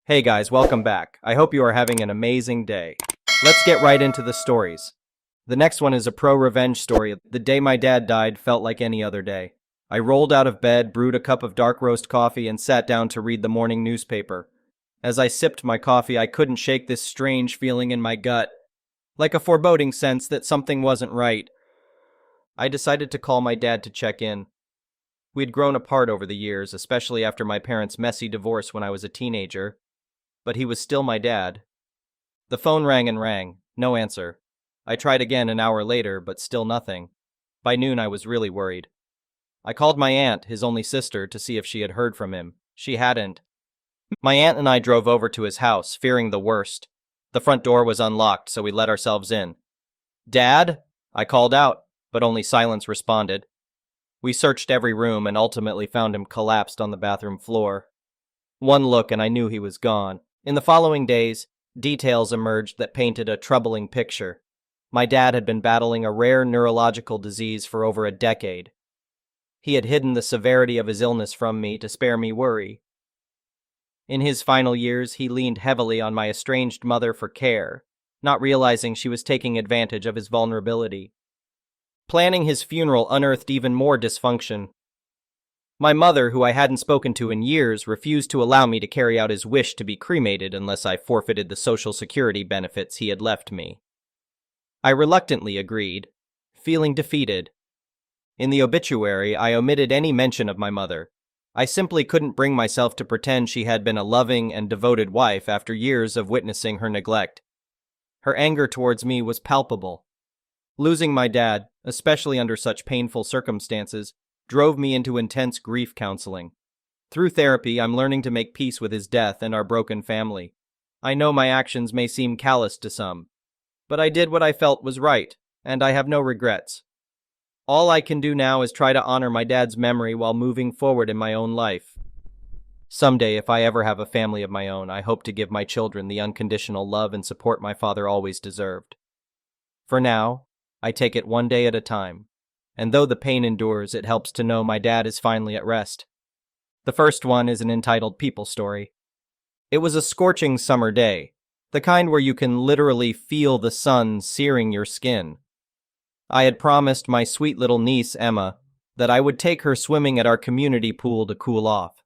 Hey guys, welcome back. I hope you are having an amazing day. Let's get right into the stories. The next one is a pro-revenge story. The day my dad died felt like any other day. I rolled out of bed, brewed a cup of dark roast coffee, and sat down to read the morning newspaper. As I sipped my coffee, I couldn't shake this strange feeling in my gut, like a foreboding sense that something wasn't right. I decided to call my dad to check in. We had grown apart over the years, especially after my parents' messy divorce when I was a teenager, but he was still my dad. The phone rang and rang. No answer. I tried again an hour later, but still nothing. By noon, I was really worried. I called my aunt, his only sister, to see if she had heard from him. She hadn't. My aunt and I drove over to his house, fearing the worst. The front door was unlocked, so we let ourselves in. "Dad?" I called out, but only silence responded. We searched every room and ultimately found him collapsed on the bathroom floor. One look and I knew he was gone. In the following days, details emerged that painted a troubling picture. My dad had been battling a rare neurological disease for over a decade. He had hidden the severity of his illness from me to spare me worry. In his final years, he leaned heavily on my estranged mother for care, not realizing she was taking advantage of his vulnerability. Planning his funeral unearthed even more dysfunction. My mother, who I hadn't spoken to in years, refused to allow me to carry out his wish to be cremated unless I forfeited the Social Security benefits he had left me. I reluctantly agreed, feeling defeated. In the obituary, I omitted any mention of my mother. I simply couldn't bring myself to pretend she had been a loving and devoted wife after years of witnessing her neglect. Her anger towards me was palpable. Losing my dad, especially under such painful circumstances, drove me into intense grief counseling. Through therapy, I'm learning to make peace with his death and our broken family. I know my actions may seem callous to some, but I did what I felt was right, and I have no regrets. All I can do now is try to honor my dad's memory while moving forward in my own life. Someday, if I ever have a family of my own, I hope to give my children the unconditional love and support my father always deserved. For now, I take it one day at a time. And though the pain endures, it helps to know my dad is finally at rest. The first one is an entitled people story. It was a scorching summer day, the kind where you can literally feel the sun searing your skin. I had promised my sweet little niece, Emma, that I would take her swimming at our community pool to cool off.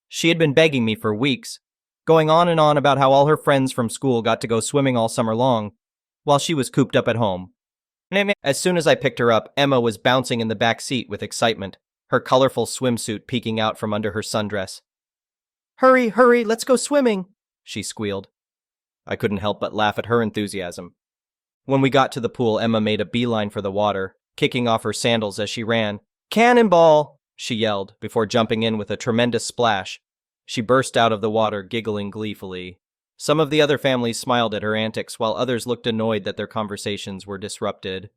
She had been begging me for weeks, going on and on about how all her friends from school got to go swimming all summer long, while she was cooped up at home. As soon as I picked her up, Emma was bouncing in the back seat with excitement, her colorful swimsuit peeking out from under her sundress. "Hurry, hurry, let's go swimming," she squealed. I couldn't help but laugh at her enthusiasm. When we got to the pool, Emma made a beeline for the water, kicking off her sandals as she ran. "Cannonball!" she yelled, before jumping in with a tremendous splash. She burst out of the water, giggling gleefully. Some of the other families smiled at her antics, while others looked annoyed that their conversations were disrupted.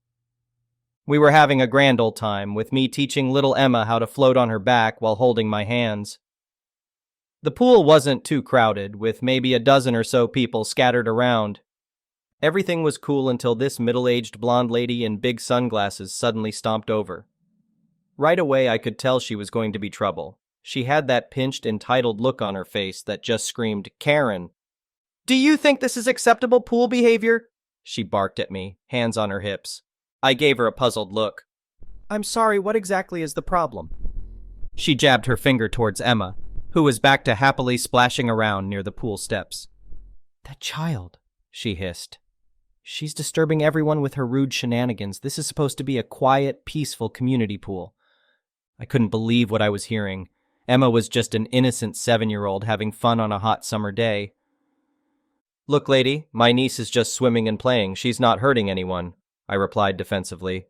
We were having a grand old time, with me teaching little Emma how to float on her back while holding my hands. The pool wasn't too crowded, with maybe a dozen or so people scattered around. Everything was cool until this middle-aged blonde lady in big sunglasses suddenly stomped over. Right away, I could tell she was going to be trouble. She had that pinched, entitled look on her face that just screamed, "Karen!" "Do you think this is acceptable pool behavior?" she barked at me, hands on her hips. I gave her a puzzled look. "I'm sorry, what exactly is the problem?" She jabbed her finger towards Emma, who was back to happily splashing around near the pool steps. "That child," she hissed. "She's disturbing everyone with her rude shenanigans. This is supposed to be a quiet, peaceful community pool." I couldn't believe what I was hearing. Emma was just an innocent 7-year-old having fun on a hot summer day. "Look, lady, my niece is just swimming and playing. She's not hurting anyone," I replied defensively.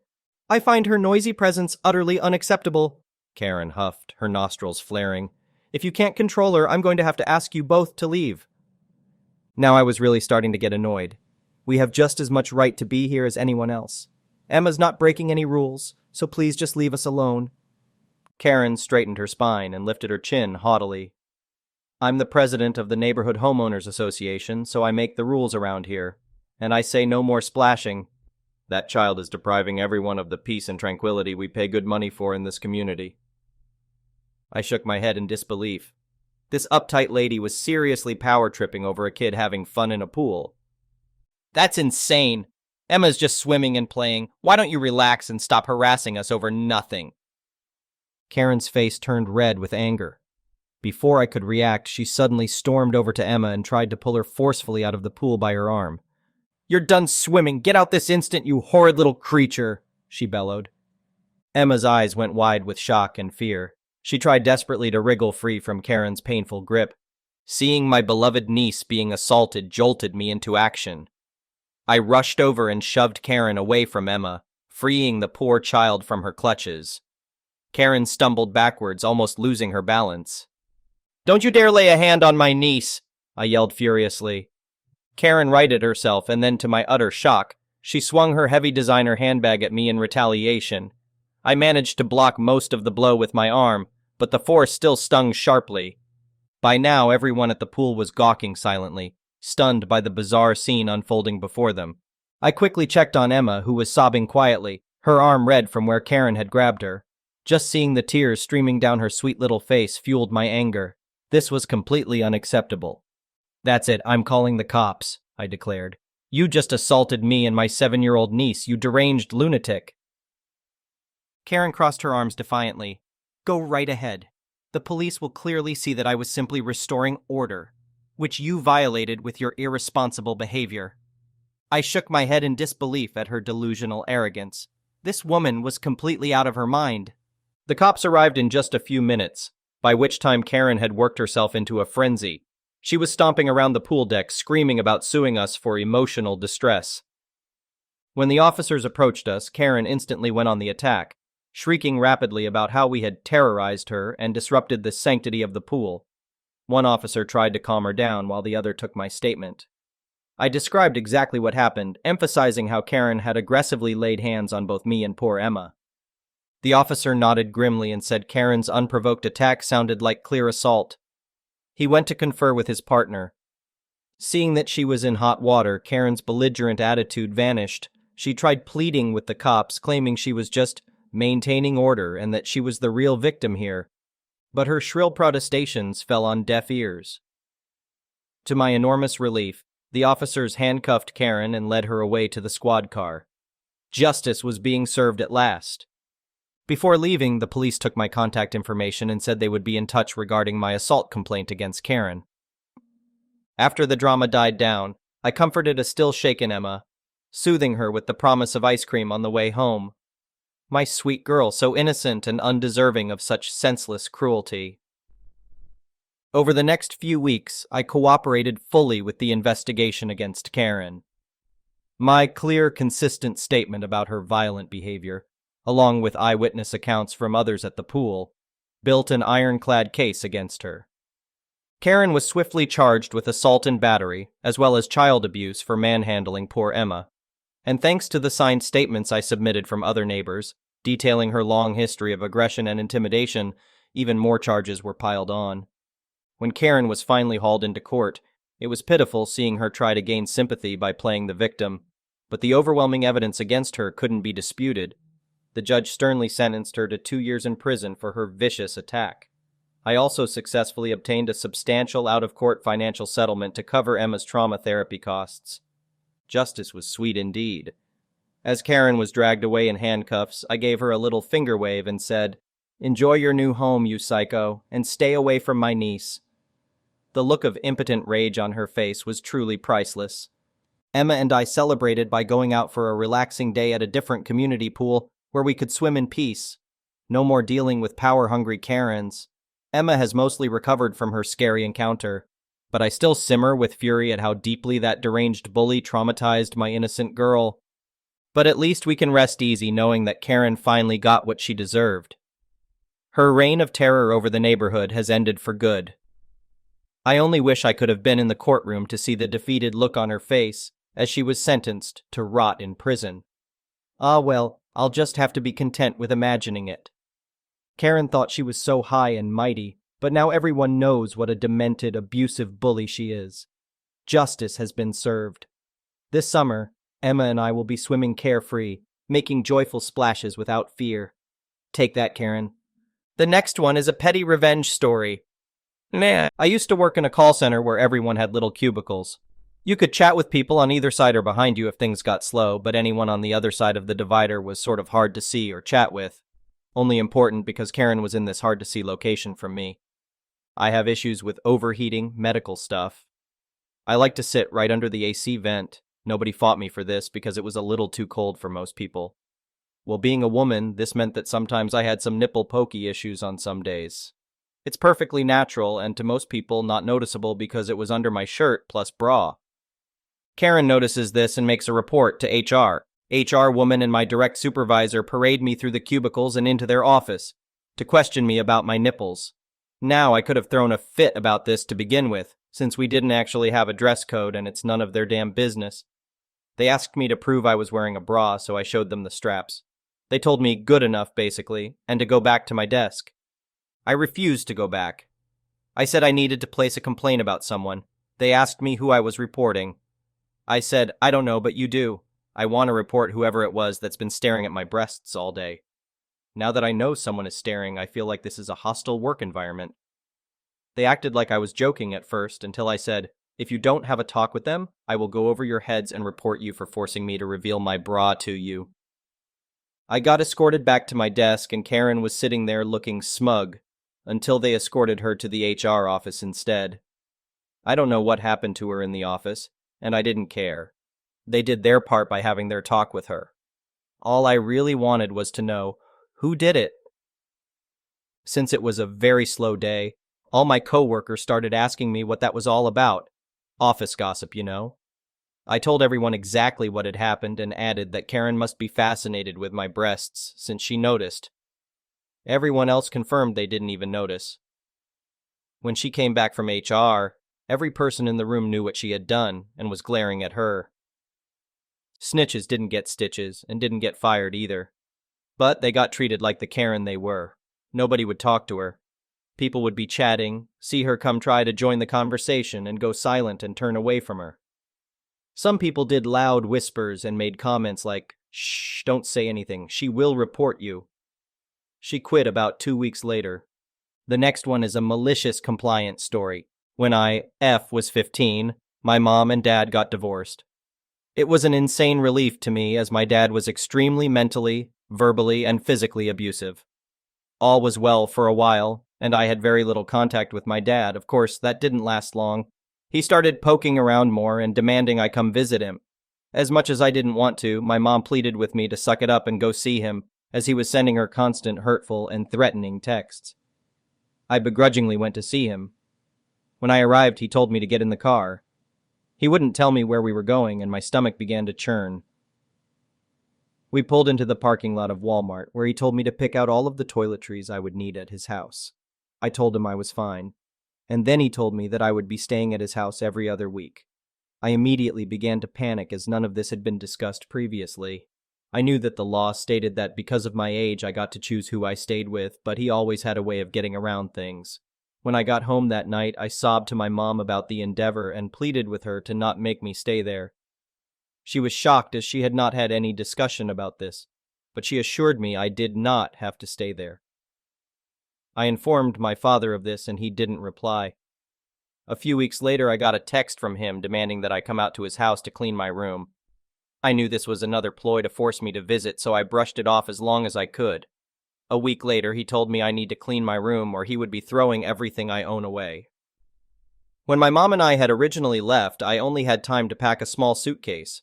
"I find her noisy presence utterly unacceptable," Karen huffed, her nostrils flaring. "If you can't control her, I'm going to have to ask you both to leave." Now I was really starting to get annoyed. We have just as much right to be here as anyone else. Emma's not breaking any rules, so please just leave us alone. Karen straightened her spine and lifted her chin haughtily. "I'm the president of the Neighborhood Homeowners Association, so I make the rules around here. And I say no more splashing. That child is depriving everyone of the peace and tranquility we pay good money for in this community." I shook my head in disbelief. This uptight lady was seriously power tripping over a kid having fun in a pool. That's insane. Emma's just swimming and playing. Why don't you relax and stop harassing us over nothing? Karen's face turned red with anger. Before I could react, she suddenly stormed over to Emma and tried to pull her forcefully out of the pool by her arm. You're done swimming. Get out this instant, you horrid little creature, she bellowed. Emma's eyes went wide with shock and fear. She tried desperately to wriggle free from Karen's painful grip. Seeing my beloved niece being assaulted jolted me into action. I rushed over and shoved Karen away from Emma, freeing the poor child from her clutches. Karen stumbled backwards, almost losing her balance. Don't you dare lay a hand on my niece, I yelled furiously. Karen righted herself, and then to my utter shock, she swung her heavy designer handbag at me in retaliation. I managed to block most of the blow with my arm, but the force still stung sharply. By now, everyone at the pool was gawking silently, stunned by the bizarre scene unfolding before them. I quickly checked on Emma, who was sobbing quietly, her arm red from where Karen had grabbed her. Just seeing the tears streaming down her sweet little face fueled my anger. This was completely unacceptable. That's it, I'm calling the cops, I declared. You just assaulted me and my 7-year-old niece, you deranged lunatic. Karen crossed her arms defiantly. Go right ahead. The police will clearly see that I was simply restoring order, which you violated with your irresponsible behavior. I shook my head in disbelief at her delusional arrogance. This woman was completely out of her mind. The cops arrived in just a few minutes, by which time Karen had worked herself into a frenzy. She was stomping around the pool deck, screaming about suing us for emotional distress. When the officers approached us, Karen instantly went on the attack, shrieking rapidly about how we had terrorized her and disrupted the sanctity of the pool. One officer tried to calm her down while the other took my statement. I described exactly what happened, emphasizing how Karen had aggressively laid hands on both me and poor Emma. The officer nodded grimly and said Karen's unprovoked attack sounded like clear assault. He went to confer with his partner. Seeing that she was in hot water, Karen's belligerent attitude vanished. She tried pleading with the cops, claiming she was just maintaining order and that she was the real victim here. But her shrill protestations fell on deaf ears. To my enormous relief, the officers handcuffed Karen and led her away to the squad car. Justice was being served at last. Before leaving, the police took my contact information and said they would be in touch regarding my assault complaint against Karen. After the drama died down, I comforted a still shaken Emma, soothing her with the promise of ice cream on the way home. My sweet girl, so innocent and undeserving of such senseless cruelty. Over the next few weeks, I cooperated fully with the investigation against Karen. My clear, consistent statement about her violent behavior, along with eyewitness accounts from others at the pool, built an ironclad case against her. Karen was swiftly charged with assault and battery, as well as child abuse for manhandling poor Emma. And thanks to the signed statements I submitted from other neighbors, detailing her long history of aggression and intimidation, even more charges were piled on. When Karen was finally hauled into court, it was pitiful seeing her try to gain sympathy by playing the victim, but the overwhelming evidence against her couldn't be disputed. The judge sternly sentenced her to 2 years in prison for her vicious attack. I also successfully obtained a substantial out-of-court financial settlement to cover Emma's trauma therapy costs. Justice was sweet indeed. As Karen was dragged away in handcuffs, I gave her a little finger wave and said, "Enjoy your new home, you psycho, and stay away from my niece." The look of impotent rage on her face was truly priceless. Emma and I celebrated by going out for a relaxing day at a different community pool where we could swim in peace. No more dealing with power-hungry Karens. Emma has mostly recovered from her scary encounter, but I still simmer with fury at how deeply that deranged bully traumatized my innocent girl. But at least we can rest easy knowing that Karen finally got what she deserved. Her reign of terror over the neighborhood has ended for good. I only wish I could have been in the courtroom to see the defeated look on her face as she was sentenced to rot in prison. Ah well, I'll just have to be content with imagining it. Karen thought she was so high and mighty, but now everyone knows what a demented, abusive bully she is. Justice has been served. This summer, Emma and I will be swimming carefree, making joyful splashes without fear. Take that, Karen. The next one is a petty revenge story. Nah, I used to work in a call center where everyone had little cubicles. You could chat with people on either side or behind you if things got slow, but anyone on the other side of the divider was sort of hard to see or chat with. Only important because Karen was in this hard to see location from me. I have issues with overheating, medical stuff. I like to sit right under the AC vent. Nobody fought me for this because it was a little too cold for most people. Well, being a woman, this meant that sometimes I had some nipple pokey issues on some days. It's perfectly natural and to most people not noticeable because it was under my shirt plus bra. Karen notices this and makes a report to HR. HR woman and my direct supervisor parade me through the cubicles and into their office to question me about my nipples. Now I could have thrown a fit about this to begin with, since we didn't actually have a dress code and it's none of their damn business. They asked me to prove I was wearing a bra, so I showed them the straps. They told me good enough, basically, and to go back to my desk. I refused to go back. I said I needed to place a complaint about someone. They asked me who I was reporting. I said, I don't know, but you do. I want to report whoever it was that's been staring at my breasts all day. Now that I know someone is staring, I feel like this is a hostile work environment. They acted like I was joking at first until I said, if you don't have a talk with them, I will go over your heads and report you for forcing me to reveal my bra to you. I got escorted back to my desk and Karen was sitting there looking smug until they escorted her to the HR office instead. I don't know what happened to her in the office, and I didn't care. They did their part by having their talk with her. All I really wanted was to know who did it. Since it was a very slow day, all my coworkers started asking me what that was all about. Office gossip, you know. I told everyone exactly what had happened and added that Karen must be fascinated with my breasts since she noticed. Everyone else confirmed they didn't even notice. When she came back from HR, every person in the room knew what she had done and was glaring at her. Snitches didn't get stitches and didn't get fired either. But they got treated like the Karen they were. Nobody would talk to her. People would be chatting, see her come try to join the conversation and go silent and turn away from her. Some people did loud whispers and made comments like, "Shh, don't say anything, she will report you." She quit about 2 weeks later. The next one is a malicious compliance story. When I, was 15, my mom and dad got divorced. It was an insane relief to me as my dad was extremely mentally, verbally, and physically abusive. All was well for a while, and I had very little contact with my dad. Of course, that didn't last long. He started poking around more and demanding I come visit him. As much as I didn't want to, my mom pleaded with me to suck it up and go see him, as he was sending her constant hurtful and threatening texts. I begrudgingly went to see him. When I arrived, he told me to get in the car. He wouldn't tell me where we were going, and my stomach began to churn. We pulled into the parking lot of Walmart, where he told me to pick out all of the toiletries I would need at his house. I told him I was fine. And then he told me that I would be staying at his house every other week. I immediately began to panic as none of this had been discussed previously. I knew that the law stated that because of my age I got to choose who I stayed with, but he always had a way of getting around things. When I got home that night, I sobbed to my mom about the endeavor and pleaded with her to not make me stay there. She was shocked as she had not had any discussion about this, but she assured me I did not have to stay there. I informed my father of this and he didn't reply. A few weeks later, I got a text from him demanding that I come out to his house to clean my room. I knew this was another ploy to force me to visit, so I brushed it off as long as I could. A week later, he told me I need to clean my room or he would be throwing everything I own away. When my mom and I had originally left, I only had time to pack a small suitcase.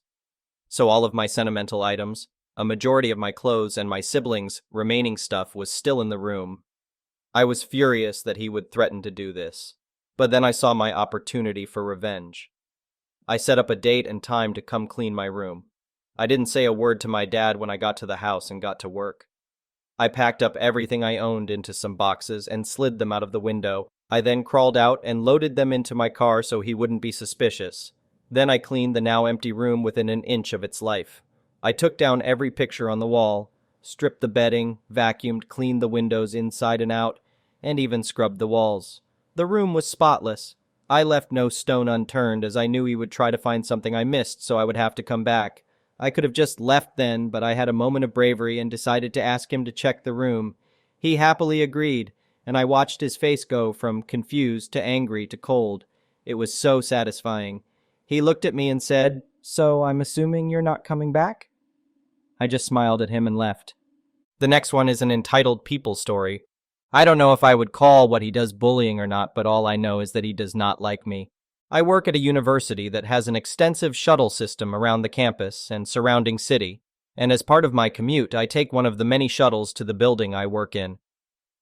So all of my sentimental items, a majority of my clothes, and my siblings' remaining stuff was still in the room. I was furious that he would threaten to do this, but then I saw my opportunity for revenge. I set up a date and time to come clean my room. I didn't say a word to my dad when I got to the house and got to work. I packed up everything I owned into some boxes and slid them out of the window. I then crawled out and loaded them into my car so he wouldn't be suspicious. Then I cleaned the now empty room within an inch of its life. I took down every picture on the wall, stripped the bedding, vacuumed, cleaned the windows inside and out, and even scrubbed the walls. The room was spotless. I left no stone unturned as I knew he would try to find something I missed, so I would have to come back. I could have just left then, but I had a moment of bravery and decided to ask him to check the room. He happily agreed, and I watched his face go from confused to angry to cold. It was so satisfying. He looked at me and said, "So I'm assuming you're not coming back?" I just smiled at him and left. The next one is an entitled people story. I don't know if I would call what he does bullying or not, but all I know is that he does not like me. I work at a university that has an extensive shuttle system around the campus and surrounding city, and as part of my commute, I take one of the many shuttles to the building I work in.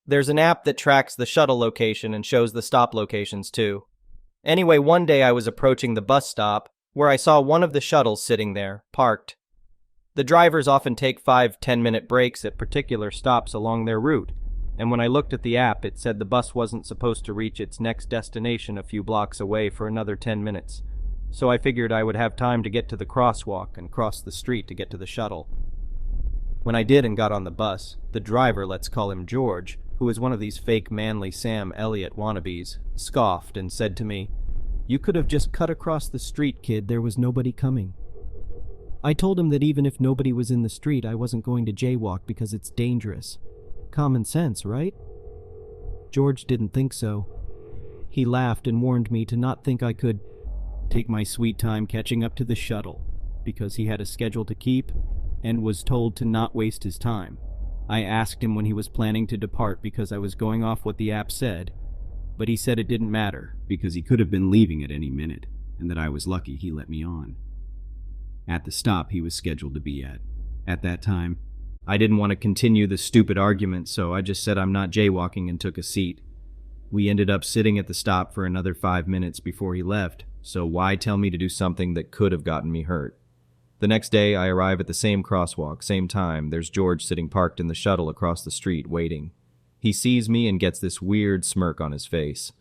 There's an app that tracks the shuttle location and shows the stop locations too. Anyway, one day I was approaching the bus stop where I saw one of the shuttles sitting there, parked. The drivers often take 5-10-minute breaks at particular stops along their route, and when I looked at the app, it said the bus wasn't supposed to reach its next destination a few blocks away for another 10 minutes. So I figured I would have time to get to the crosswalk and cross the street to get to the shuttle. When I did and got on the bus, the driver, let's call him George, who is one of these fake manly Sam Elliott wannabes, scoffed and said to me, "You could have just cut across the street, kid, there was nobody coming." I told him that even if nobody was in the street, I wasn't going to jaywalk because it's dangerous. Common sense, right? George didn't think so. He laughed and warned me to not think I could take my sweet time catching up to the shuttle, because he had a schedule to keep and was told to not waste his time. I asked him when he was planning to depart because I was going off what the app said, but he said it didn't matter because he could have been leaving at any minute, and that I was lucky he let me on. At the stop he was scheduled to be at. At that time, I didn't want to continue the stupid argument, so I just said I'm not jaywalking and took a seat. We ended up sitting at the stop for another 5 minutes before he left, so why tell me to do something that could have gotten me hurt? The next day, I arrive at the same crosswalk, same time. There's George sitting parked in the shuttle across the street, waiting. He sees me and gets this weird smirk on his face.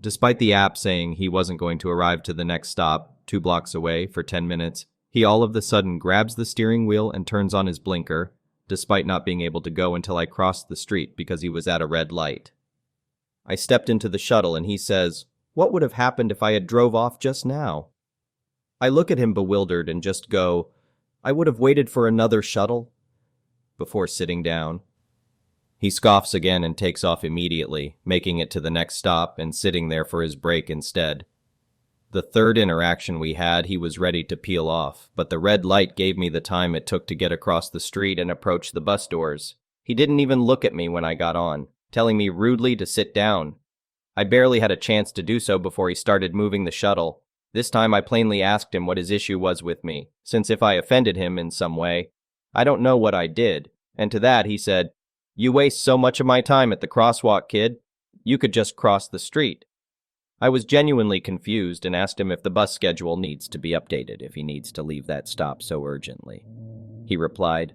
Despite the app saying he wasn't going to arrive to the next stop, 2 blocks away, for 10 minutes, he all of a sudden grabs the steering wheel and turns on his blinker, despite not being able to go until I crossed the street because he was at a red light. I stepped into the shuttle and he says, "What would have happened if I had drove off just now?" I look at him bewildered and just go, "I would have waited for another shuttle," before sitting down. He scoffs again and takes off immediately, making it to the next stop and sitting there for his break instead. The third interaction we had, he was ready to peel off, but the red light gave me the time it took to get across the street and approach the bus doors. He didn't even look at me when I got on, telling me rudely to sit down. I barely had a chance to do so before he started moving the shuttle. This time I plainly asked him what his issue was with me, since if I offended him in some way, I don't know what I did, and to that he said, "You waste so much of my time at the crosswalk, kid. You could just cross the street." I was genuinely confused and asked him if the bus schedule needs to be updated if he needs to leave that stop so urgently. He replied,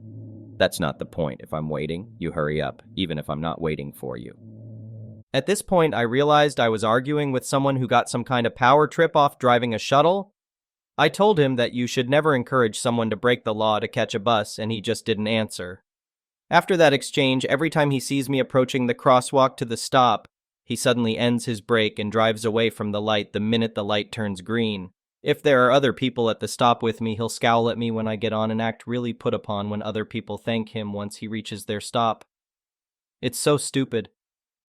"That's not the point. If I'm waiting, you hurry up, even if I'm not waiting for you." At this point, I realized I was arguing with someone who got some kind of power trip off driving a shuttle. I told him that you should never encourage someone to break the law to catch a bus, and he just didn't answer. After that exchange, every time he sees me approaching the crosswalk to the stop, he suddenly ends his brake and drives away from the light the minute the light turns green. If there are other people at the stop with me, he'll scowl at me when I get on and act really put upon when other people thank him once he reaches their stop. It's so stupid.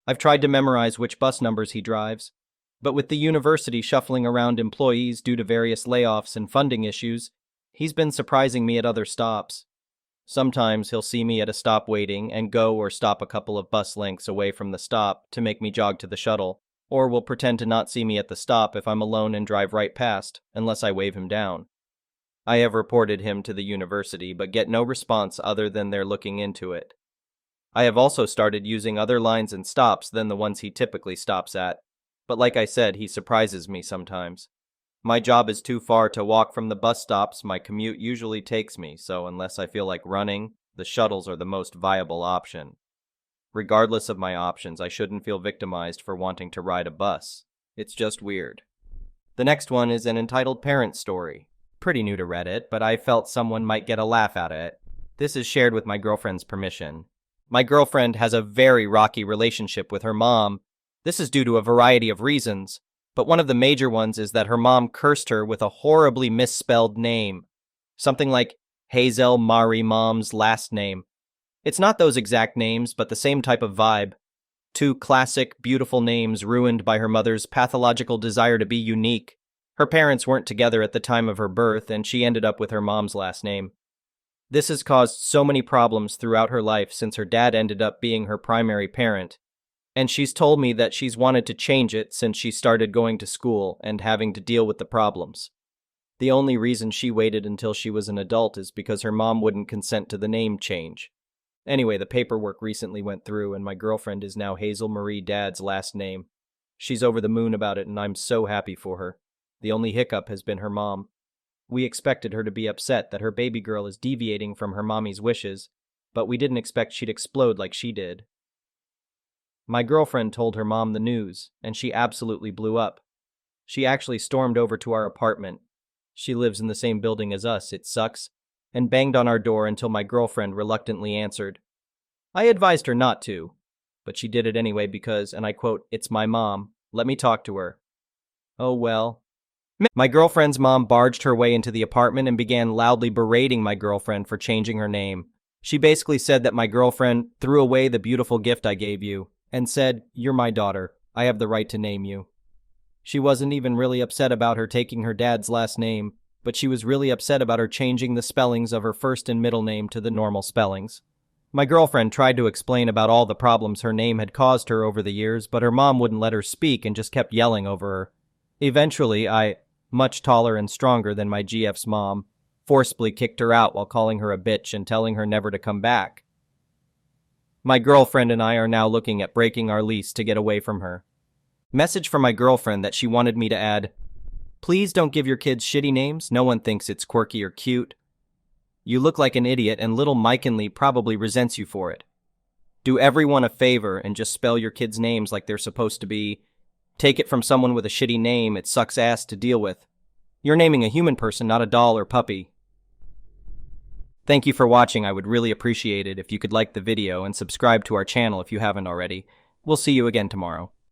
I've tried to memorize which bus numbers he drives, but with the university shuffling around employees due to various layoffs and funding issues, he's been surprising me at other stops. Sometimes he'll see me at a stop waiting and go or stop a couple of bus lengths away from the stop to make me jog to the shuttle, or will pretend to not see me at the stop if I'm alone and drive right past, unless I wave him down. I have reported him to the university, but get no response other than they're looking into it. I have also started using other lines and stops than the ones he typically stops at, but like I said, he surprises me sometimes. My job is too far to walk from the bus stops my commute usually takes me, so unless I feel like running, the shuttles are the most viable option. Regardless of my options, I shouldn't feel victimized for wanting to ride a bus. It's just weird. The next one is an entitled parent story. Pretty new to Reddit, but I felt someone might get a laugh out of it. This is shared with my girlfriend's permission. My girlfriend has a very rocky relationship with her mom. This is due to a variety of reasons, but one of the major ones is that her mom cursed her with a horribly misspelled name. Something like Hazel Mari Mom's last name. It's not those exact names, but the same type of vibe. Two classic, beautiful names ruined by her mother's pathological desire to be unique. Her parents weren't together at the time of her birth, and she ended up with her mom's last name. This has caused so many problems throughout her life since her dad ended up being her primary parent. And she's told me that she's wanted to change it since she started going to school and having to deal with the problems. The only reason she waited until she was an adult is because her mom wouldn't consent to the name change. Anyway, the paperwork recently went through and my girlfriend is now Hazel Marie Dad's last name. She's over the moon about it and I'm so happy for her. The only hiccup has been her mom. We expected her to be upset that her baby girl is deviating from her mommy's wishes, but we didn't expect she'd explode like she did. My girlfriend told her mom the news, and she absolutely blew up. She actually stormed over to our apartment. She lives in the same building as us, it sucks, and banged on our door until my girlfriend reluctantly answered. I advised her not to, but she did it anyway because, and I quote, "It's my mom. Let me talk to her." Oh well. My girlfriend's mom barged her way into the apartment and began loudly berating my girlfriend for changing her name. She basically said that my girlfriend threw away the beautiful gift I gave you, and said, "You're my daughter. I have the right to name you." She wasn't even really upset about her taking her dad's last name, but she was really upset about her changing the spellings of her first and middle name to the normal spellings. My girlfriend tried to explain about all the problems her name had caused her over the years, but her mom wouldn't let her speak and just kept yelling over her. Eventually, I, much taller and stronger than my GF's mom, forcibly kicked her out while calling her a bitch and telling her never to come back. My girlfriend and I are now looking at breaking our lease to get away from her. Message from my girlfriend that she wanted me to add, "Please don't give your kids shitty names. No one thinks it's quirky or cute. You look like an idiot and little Mike and Lee probably resents you for it. Do everyone a favor and just spell your kids' names like they're supposed to be. Take it from someone with a shitty name, it sucks ass to deal with. You're naming a human person, not a doll or puppy." Thank you for watching. I would really appreciate it if you could like the video and subscribe to our channel if you haven't already. We'll see you again tomorrow.